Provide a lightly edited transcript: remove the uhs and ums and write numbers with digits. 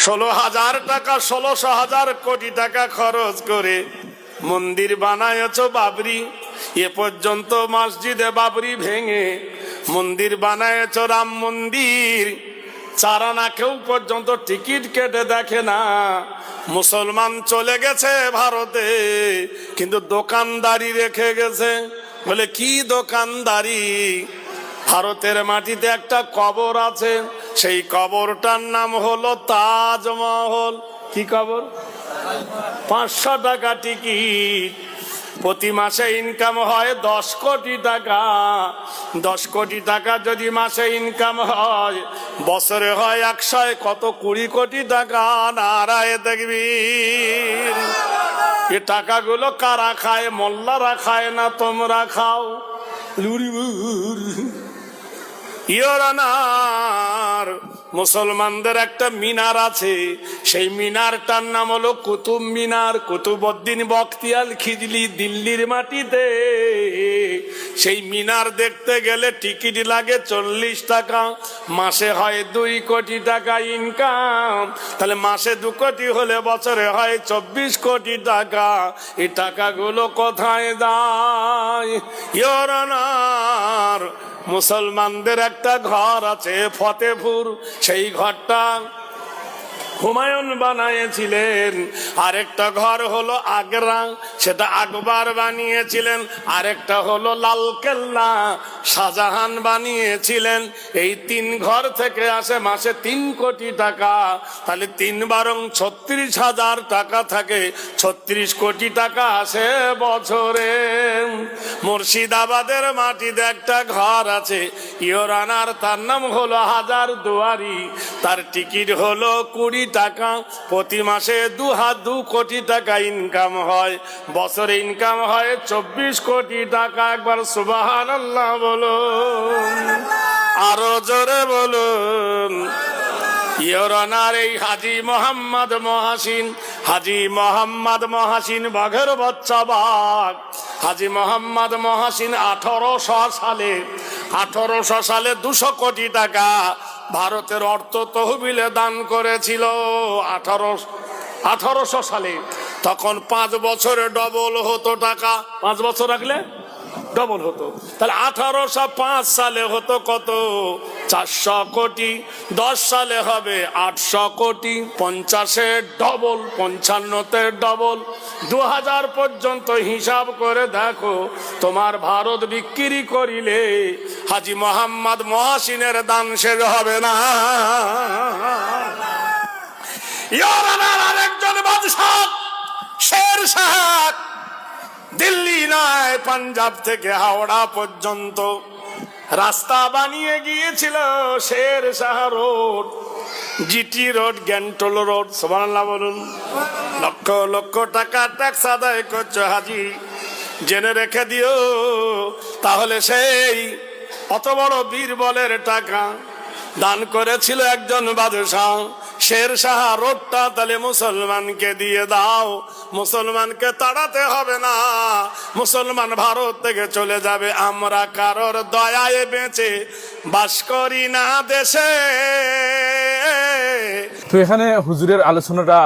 16,000 টাকা 16,000 কোটি টাকা খরচ করে মন্দির বানায়ছ বাবরি। এ পর্যন্ত মসজিদে বাবরি ভেঙে মন্দির বানায়ছ রাম মন্দির। চারানা কেউ পর্যন্ত টিকিট কেটে দেখে না। মুসলমান চলে গেছে ভারতে, কিন্তু দোকানদারি রেখে গেছে। বলে কি দোকানদারি? ভারতের মাটিতে একটা কবর আছে, সেই কবরটার নাম হলো তাজমহল। কি কবর? 500 টাকা টিকিট। প্রতি মাসে ইনকাম হয় 10 কোটি টাকা। 10 কোটি টাকা যদি মাসে ইনকাম হয়, বছরে হয় 100, কত 20 কোটি টাকা। নারায়ে তাকবীর। এ টাকাগুলো কারা খায়? মোল্লারা খায় না, তোমরা খাও। ইরানার মুসলমানদের একটা মিনার আছে, সেই মিনারটার নাম হলো কুতুব মিনার। কুতুবউদ্দিন বখতিয়ার খিজলি দিল্লির মাটিতে। সেই মিনার দেখতে গেলে টিকিট লাগে 40 টাকা। মাসে হয় 2 কোটি টাকা ইনকাম। তাহলে মাসে 2 কোটি হলে বছরে হয় 24 কোটি টাকা। এই টাকাগুলো কোথায় যায়? ইরানার মুসলমানদের একটা ঘর আছে ফতেপুর, সেই ঘরটা হুমায়ুন বানিয়েছিলেন। আরেকটা ঘর হলো আগ্রা, সেটা আকবর বানিয়েছিলেন। আরেকটা হলো লালকেল্লা, শাহজাহান বানিয়েছিলেন। এই 3 ঘর থেকে আসে মাসে 3 কোটি টাকা। তাহলে 3 বারং 36,000 টাকা থাকে, 36 কোটি টাকা আসে বছরে। মুর্শিদাবাদের মাটিতে একটা ঘর আছে ইরানার, তার নাম হলো হাজার দুয়ারি। তার টিকিট হলো 20 টাকা। প্রতি মাসে 2 কোটি টাকা ইনকাম হয়, বছরে ইনকাম হয় 24 কোটি টাকা। একবার সুবহানাল্লাহ বলুন, আরো জোরে বলুন। ইরানার এই হাজী মোহাম্মদ মহাসিন, হাজী মোহাম্মদ মহাসিন বাঘের বাচ্চা বাঘ। হাজী মোহাম্মদ মহাসিন 1800 সালে 200 কোটি টাকা ভারতের অর্থ তহবিলে দান করেছিল। 1800 সালে। তখন 5 বছরে ডবল হতো টাকা। 5 বছর রাখলে ডবল হতো। তাহলে 1805 সালে হতো কত? 400 কোটি। 10 সালে হবে 800 কোটি। 50-এ ডবল, 55-তে ডবল। 2000 পর্যন্ত হিসাব করে দেখো, তোমার ভারত বিক্রি করিলে হাজী মোহাম্মদ মহাসিনের দান শেষ হবে না। ইরানের আরেকজন বাদশা শের শাহ, দিল্লি নয় পাঞ্জাব থেকে হাওড়া পর্যন্ত রাস্তা বানিয়ে গিয়েছিল। Sher Shah road, GT road, গ্যান্টল রোড। সুবহানাল্লাহ বলুন। লক্ষ লক্ষ টাকা ট্যাক্স আদায় করছো হাজি, জেনে রেখে দিও। তাহলে সেই অত বড় বীরবলের টাকা দান করেছিল একজন বাদশাহ। শের শাহ রোডটা তাহলে মুসলমানকে দিয়ে দাও। মুসলমানকে তাড়াতে হবে না, মুসলমান ভারত থেকে চলে যাবে। আমরা কারোর দয়ায় বেঁচে বাস করি না দেশে। তো এখানে হুজুরের আলোচনাটা